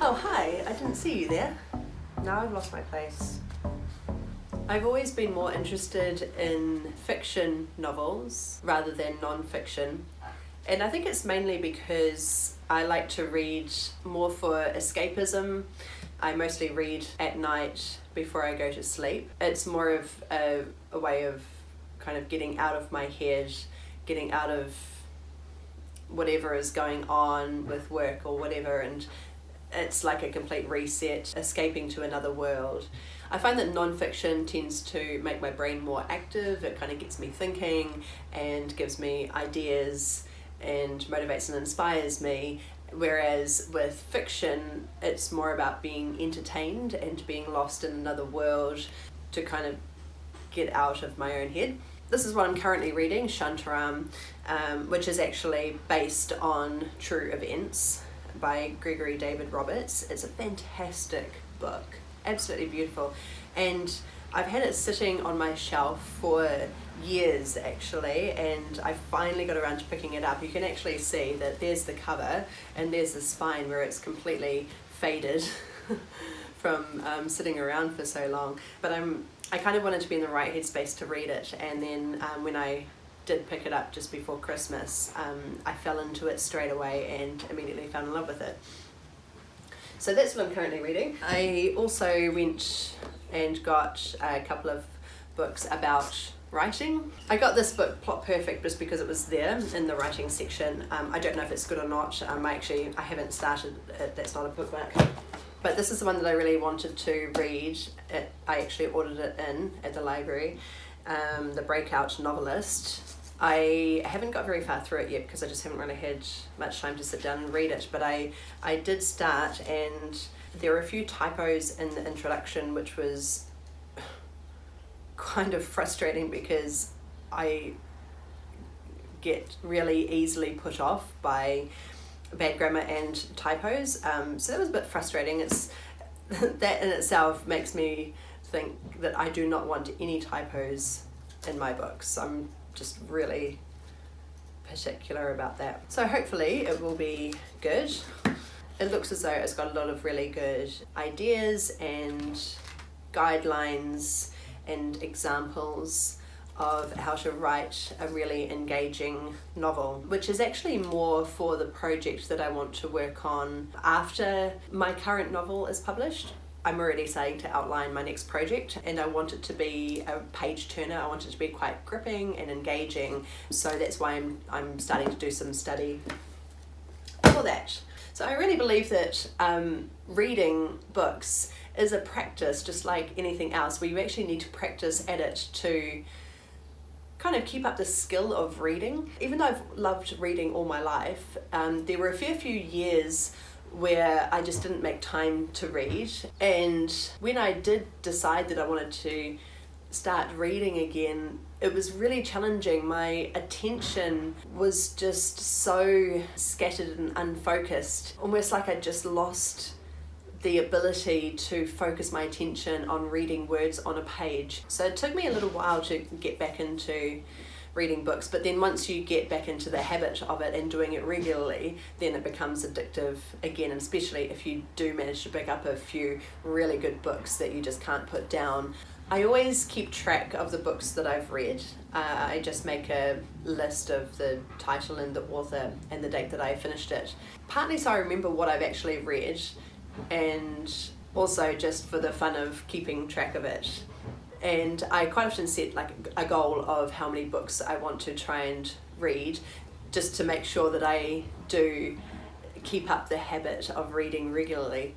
Oh, hi, I didn't see you there. Now I've lost my place. I've always been more interested in fiction novels rather than non-fiction. And I think it's mainly because I like to read more for escapism. I mostly read at night before I go to sleep. It's more of a way of kind of getting out of my head, getting out of whatever is going on with work or whatever, and it's like a complete reset, escaping to another world. I find that non-fiction tends to make my brain more active. It kind of gets me thinking and gives me ideas and motivates and inspires me, whereas with fiction it's more about being entertained and being lost in another world to kind of get out of my own head. This is what I'm currently reading, Shantaram, which is actually based on true events by Gregory David Roberts. It's a fantastic book, absolutely beautiful, and I've had it sitting on my shelf for years actually, and I finally got around to picking it up. You can actually see that there's the cover and there's the spine where it's completely faded from sitting around for so long, but I kind of wanted to be in the right headspace to read it, and then when I did pick it up just before Christmas, I fell into it straight away and immediately fell in love with it. So that's what I'm currently reading. I also went and got a couple of books about writing. I got this book, Plot Perfect, just because it was there in the writing section. I don't know if it's good or not. I haven't started it. That's not a bookmark. But this is the one that I really wanted to read. I actually ordered it in at the library, The Breakout Novelist. I haven't got very far through it yet because I just haven't really had much time to sit down and read it, but I did start, and there were a few typos in the introduction which was kind of frustrating because I get really easily put off by bad grammar and typos, so that was a bit frustrating. That in itself makes me think that I do not want any typos in my books. I'm just really particular about that. So hopefully it will be good. It looks as though it's got a lot of really good ideas and guidelines and examples of how to write a really engaging novel, which is actually more for the project that I want to work on after my current novel is published. I'm already starting to outline my next project, and I want it to be a page turner. I want it to be quite gripping and engaging, so that's why I'm starting to do some study for that. So I really believe that reading books is a practice just like anything else, where you actually need to practice at it to kind of keep up the skill of reading. Even though I've loved reading all my life, there were a fair few years where I just didn't make time to read, and when I did decide that I wanted to start reading again, it was really challenging. My attention was just so scattered and unfocused, almost like I just lost the ability to focus my attention on reading words on a page. So it took me a little while to get back into reading books, but then once you get back into the habit of it and doing it regularly, then it becomes addictive again, and especially if you do manage to pick up a few really good books that you just can't put down. I always keep track of the books that I've read. I just make a list of the title and the author and the date that I finished it, partly so I remember what I've actually read, and also just for the fun of keeping track of it. And I quite often set like a goal of how many books I want to try and read, just to make sure that I do keep up the habit of reading regularly.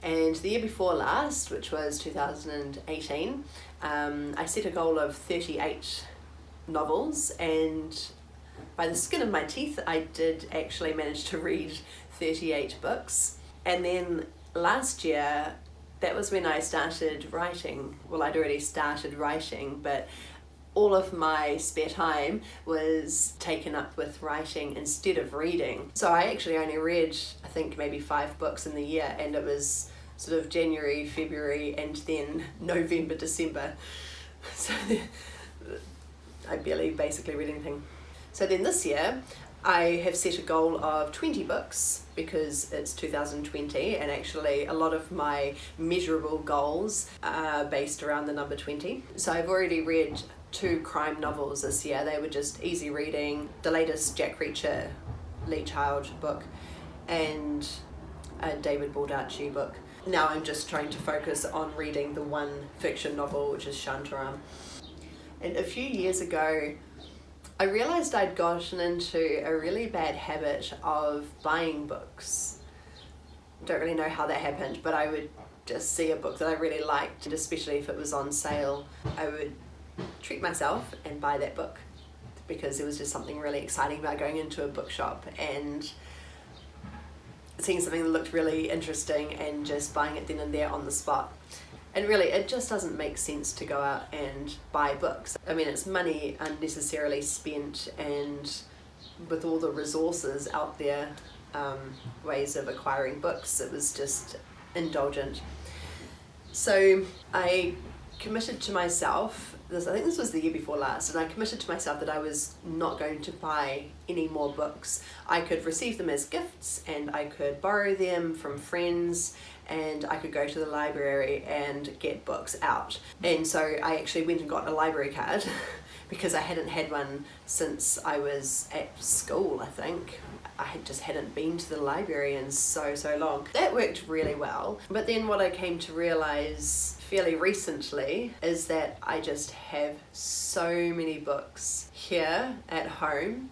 And the year before last, which was 2018, I set a goal of 38 novels, and by the skin of my teeth I did actually manage to read 38 books. And then last year, that was when I started writing. Well, I'd already started writing, but all of my spare time was taken up with writing instead of reading. So I actually only read, I think, maybe 5 books in the year, and it was sort of January, February, and then November, December. So I barely basically read anything. So then this year, I have set a goal of 20 books because it's 2020, and actually a lot of my measurable goals are based around the number 20. So I've already read 2 crime novels this year. They were just easy reading. The latest Jack Reacher, Lee Child book, and a David Baldacci book. Now I'm just trying to focus on reading the one fiction novel, which is Shantaram. And a few years ago, I realised I'd gotten into a really bad habit of buying books. Don't really know how that happened, but I would just see a book that I really liked, and especially if it was on sale, I would treat myself and buy that book, because there was just something really exciting about going into a bookshop and seeing something that looked really interesting and just buying it then and there on the spot. And really, it just doesn't make sense to go out and buy books. I mean, it's money unnecessarily spent, and with all the resources out there, ways of acquiring books, it was just indulgent. So I committed to myself, I think this was the year before last, and I committed to myself that I was not going to buy any more books. I could receive them as gifts, and I could borrow them from friends, and I could go to the library and get books out. And so I actually went and got a library card because I hadn't had one since I was at school, I think. I hadn't been to the library in so long. That worked really well. But then what I came to realise fairly recently is that I just have so many books here at home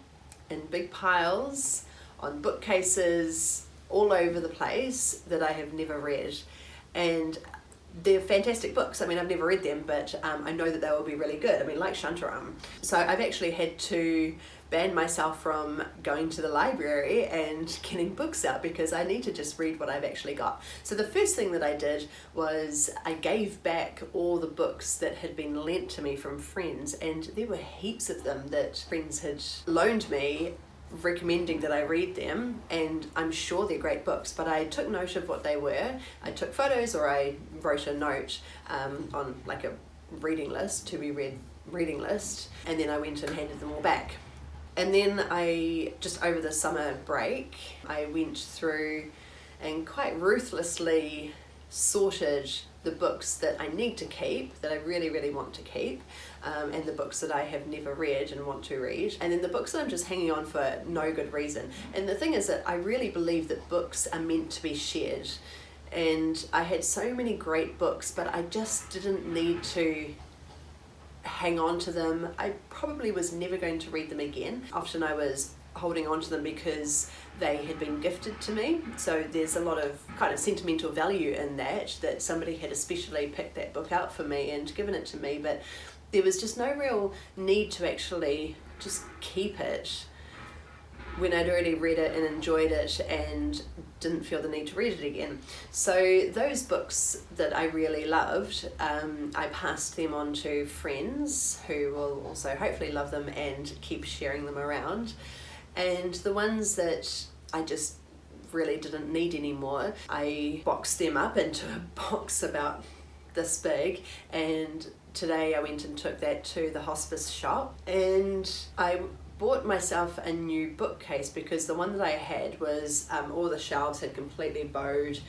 in big piles, on bookcases, all over the place, that I have never read. And they're fantastic books. I mean, I've never read them, but I know that they will be really good. I mean, like Shantaram. So I've actually had to ban myself from going to the library and getting books out, because I need to just read what I've actually got. So the first thing that I did was I gave back all the books that had been lent to me from friends, and there were heaps of them that friends had loaned me, recommending that I read them, and I'm sure they're great books, but I took note of what they were. I took photos, or I wrote a note on like a reading list, to be read reading list, and then I went and handed them all back. And then I, just over the summer break, I went through and quite ruthlessly sorted the books that I need to keep, that I really want to keep, and the books that I have never read and want to read, and then the books that I'm just hanging on for no good reason. And the thing is that I really believe that books are meant to be shared, and I had so many great books, but I just didn't need to hang on to them. I probably was never going to read them again. Often I was holding on to them because they had been gifted to me, so there's a lot of kind of sentimental value in that somebody had especially picked that book out for me and given it to me, but there was just no real need to actually just keep it when I'd already read it and enjoyed it and didn't feel the need to read it again. So those books that I really loved, I passed them on to friends who will also hopefully love them and keep sharing them around. And the ones that I just really didn't need anymore, I boxed them up into a box about this big, and today I went and took that to the hospice shop, and I bought myself a new bookcase because the one that I had was all the shelves had completely bowed,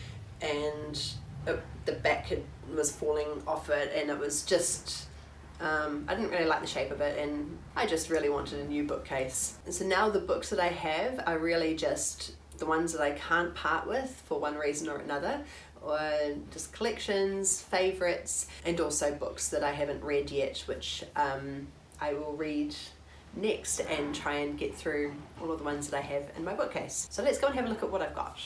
and the back was falling off it, and it was just I didn't really like the shape of it, and I just really wanted a new bookcase. And so now the books that I have are really just the ones that I can't part with for one reason or another, or just collections, favourites, and also books that I haven't read yet, which I will read next and try and get through all of the ones that I have in my bookcase. So let's go and have a look at what I've got.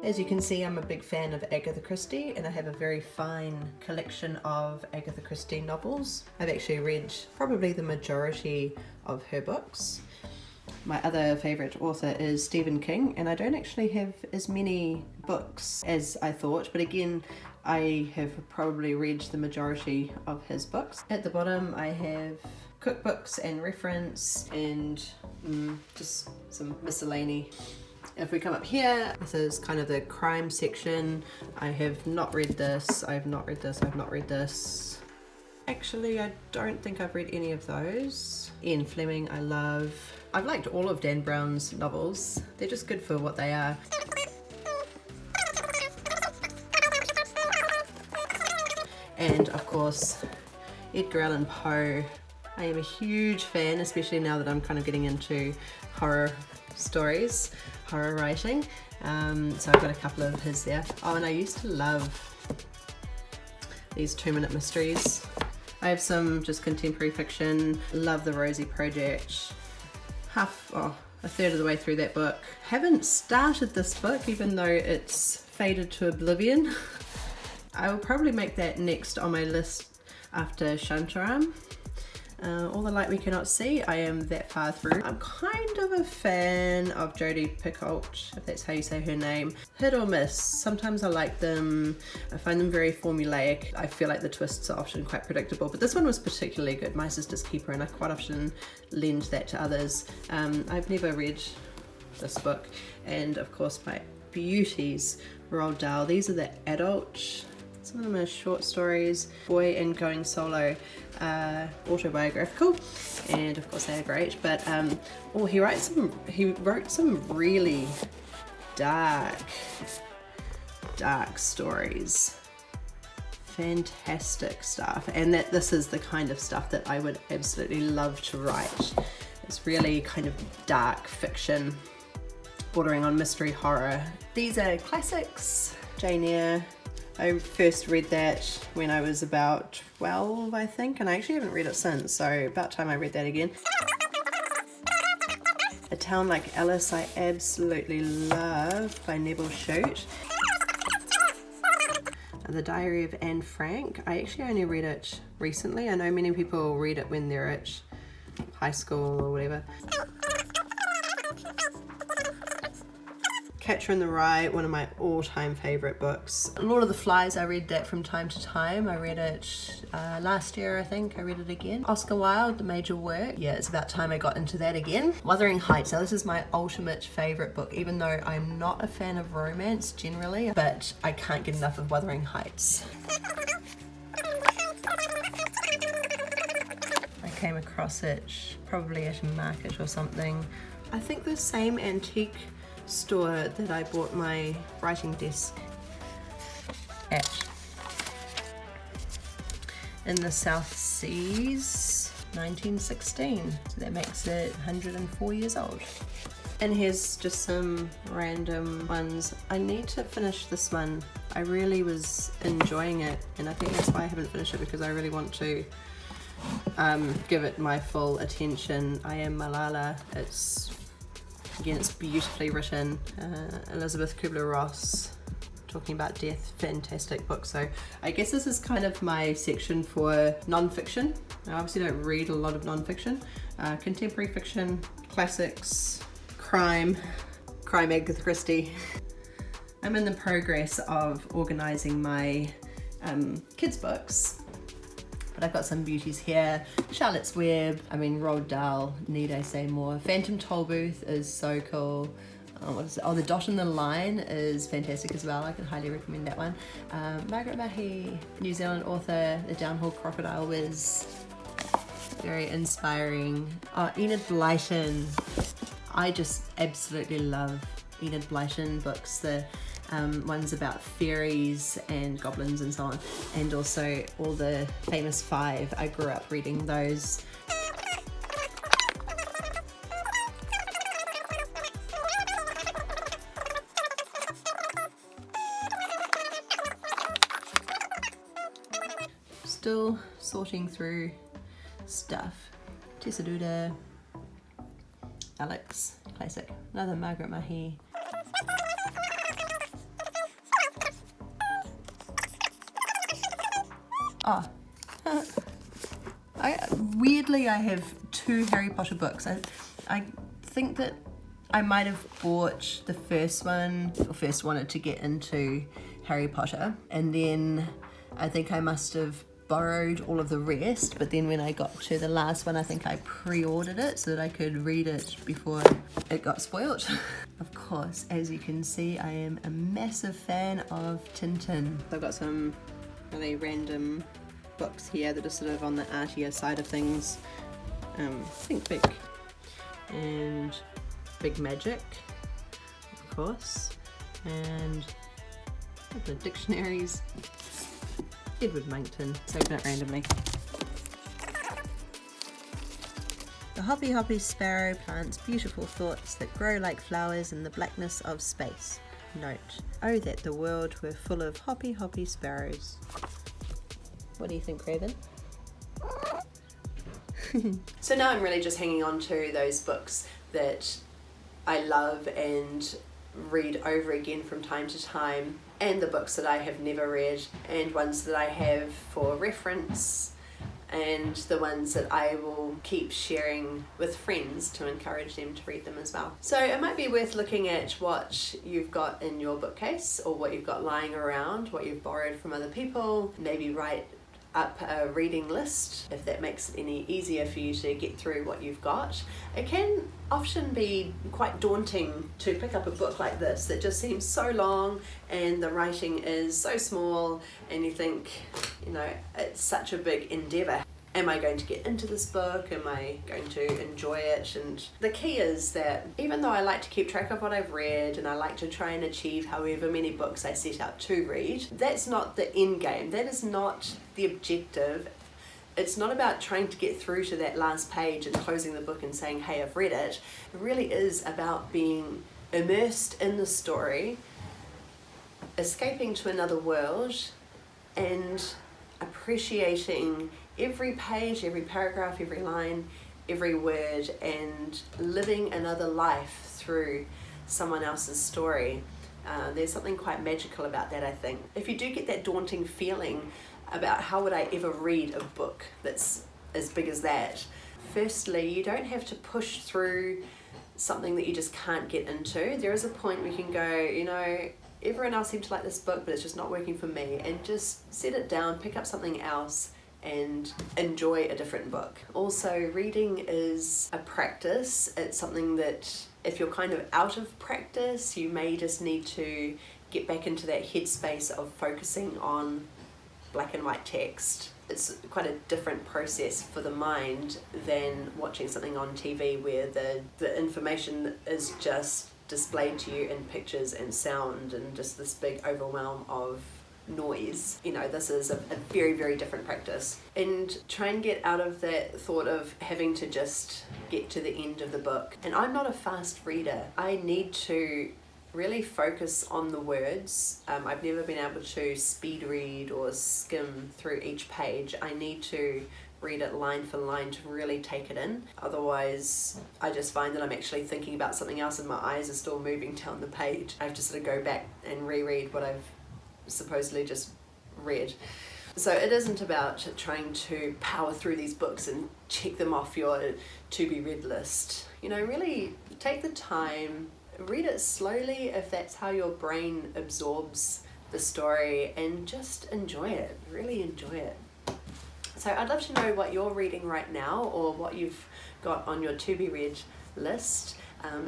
As you can see, I'm a big fan of Agatha Christie, and I have a very fine collection of Agatha Christie novels. I've actually read probably the majority of her books. My other favourite author is Stephen King, and I don't actually have as many books as I thought, but again, I have probably read the majority of his books. At the bottom I have cookbooks and reference and just some miscellany. If we come up here, this is kind of the crime section. I have not read this, I have not read this, I have not read this. Actually, I don't think I've read any of those. Ian Fleming, I love. I've liked all of Dan Brown's novels. They're just good for what they are. And of course, Edgar Allan Poe. I am a huge fan, especially now that I'm kind of getting into horror stories, horror writing. So I've got a couple of his there. Oh, and I used to love these 2-minute mysteries. I have some just contemporary fiction. Love the Rosie Project. A third of the way through that book. Haven't started this book, even though it's faded to oblivion. I will probably make that next on my list after Shantaram. All the Light We Cannot See, I am that far through. I'm kind of a fan of Jodi Picoult, if that's how you say her name. Hit or miss. Sometimes I like them. I find them very formulaic. I feel like the twists are often quite predictable, but this one was particularly good, My Sister's Keeper, and I quite often lend that to others. I've never read this book, and of course my beauties, Roald Dahl. These are the adult. Some of them are short stories. Boy and Going Solo, autobiographical, and of course they are great. But he wrote some really dark stories. Fantastic stuff, and this is the kind of stuff that I would absolutely love to write. It's really kind of dark fiction, bordering on mystery horror. These are classics. Jane Eyre. I first read that when I was about 12, I think, and I actually haven't read it since, so about time I read that again. A Town Like Alice, I absolutely love, by Neville Shute. The Diary of Anne Frank, I actually only read it recently. I know many people read it when they're at high school or whatever. Catcher in the Rye, one of my all-time favourite books. Lord of the Flies, I read that from time to time. I read it last year, I think. I read it again. Oscar Wilde, The Major Work. Yeah, it's about time I got into that again. Wuthering Heights. Now this is my ultimate favourite book, even though I'm not a fan of romance generally, but I can't get enough of Wuthering Heights. I came across it probably at a market or something. I think the same antique store that I bought my writing desk at, in the South Seas, 1916. So that makes it 104 years old. And here's just some random ones. I need to finish this one. I really was enjoying it, and I think that's why I haven't finished it, because I really want to give it my full attention. I Am Malala. Again, it's beautifully written. Elizabeth Kubler-Ross, talking about death, fantastic book. So I guess this is kind of my section for non-fiction. I obviously don't read a lot of non-fiction. Contemporary fiction, classics, crime Agatha Christie. I'm in the progress of organising my kids' books. But I've got some beauties here. Charlotte's Web, I mean, Roald Dahl, need I say more. Phantom Tollbooth is so cool. What is it? Oh, The Dot and the Line is fantastic as well. I can highly recommend that one. Margaret Mahy, New Zealand author, The Downhill Crocodile was very inspiring. Oh, Enid Blyton. I just absolutely love Enid Blyton books. The ones about fairies and goblins and so on, and also all the famous five. I grew up reading those. Still sorting through stuff. Tessa Duda, Alex, classic. Another Margaret Mahy. Oh, weirdly I have 2 Harry Potter books. I think that I might have bought the first one, or first wanted to get into Harry Potter, and then I think I must have borrowed all of the rest, but then when I got to the last one, I think I pre-ordered it so that I could read it before it got spoiled. Of course, as you can see, I am a massive fan of Tintin. I've got some really random books here that are sort of on the artier side of things. Think Big and Big Magic, of course, and the dictionaries. Edward Monckton, so open it randomly. The hoppy hoppy sparrow plants beautiful thoughts that grow like flowers in the blackness of space. Note, oh that the world were full of hoppy hoppy sparrows. What do you think, Raven? So now I'm really just hanging on to those books that I love and read over again from time to time, and the books that I have never read, and ones that I have for reference, and the ones that I will keep sharing with friends to encourage them to read them as well. So it might be worth looking at what you've got in your bookcase, or what you've got lying around, what you've borrowed from other people. Maybe write up a reading list if that makes it any easier for you to get through what you've got. It can often be quite daunting to pick up a book like this that just seems so long and the writing is so small, and you think, you know, it's such a big endeavour. Am I going to get into this book? Am I going to enjoy it? And the key is that even though I like to keep track of what I've read and I like to try and achieve however many books I set out to read, that's not the end game. That is not the objective. It's not about trying to get through to that last page and closing the book and saying, hey, I've read it. It really is about being immersed in the story, escaping to another world, and appreciating every page, every paragraph, every line, every word, and living another life through someone else's story. There's something quite magical about that, I think. If you do get that daunting feeling about how would I ever read a book that's as big as that, firstly, you don't have to push through something that you just can't get into. There is a point where you can go, you know, everyone else seems to like this book, but it's just not working for me, and just set it down, pick up something else, and enjoy a different book. Also, reading is a practice. It's something that if you're kind of out of practice, you may just need to get back into that headspace of focusing on black and white text. It's quite a different process for the mind than watching something on TV where the information is just displayed to you in pictures and sound and just this big overwhelm of noise. You know, this is a very, very different practice. And try and get out of that thought of having to just get to the end of the book. And I'm not a fast reader. I need to really focus on the words. I've never been able to speed read or skim through each page. I need to read it line for line to really take it in. Otherwise, I just find that I'm actually thinking about something else and my eyes are still moving down the page. I have to sort of go back and reread what I've supposedly just read. So it isn't about trying to power through these books and check them off your to-be-read list. You know, really take the time, read it slowly if that's how your brain absorbs the story, and just enjoy it, really enjoy it. So I'd love to know what you're reading right now, or what you've got on your to-be-read list.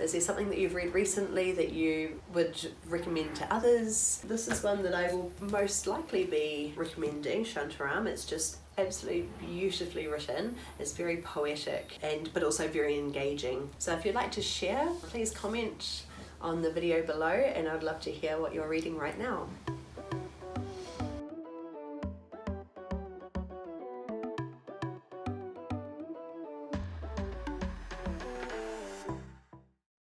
Is there something that you've read recently that you would recommend to others? This is one that I will most likely be recommending, Shantaram. It's just absolutely beautifully written. It's very poetic but also very engaging. So if you'd like to share, please comment on the video below, and I'd love to hear what you're reading right now.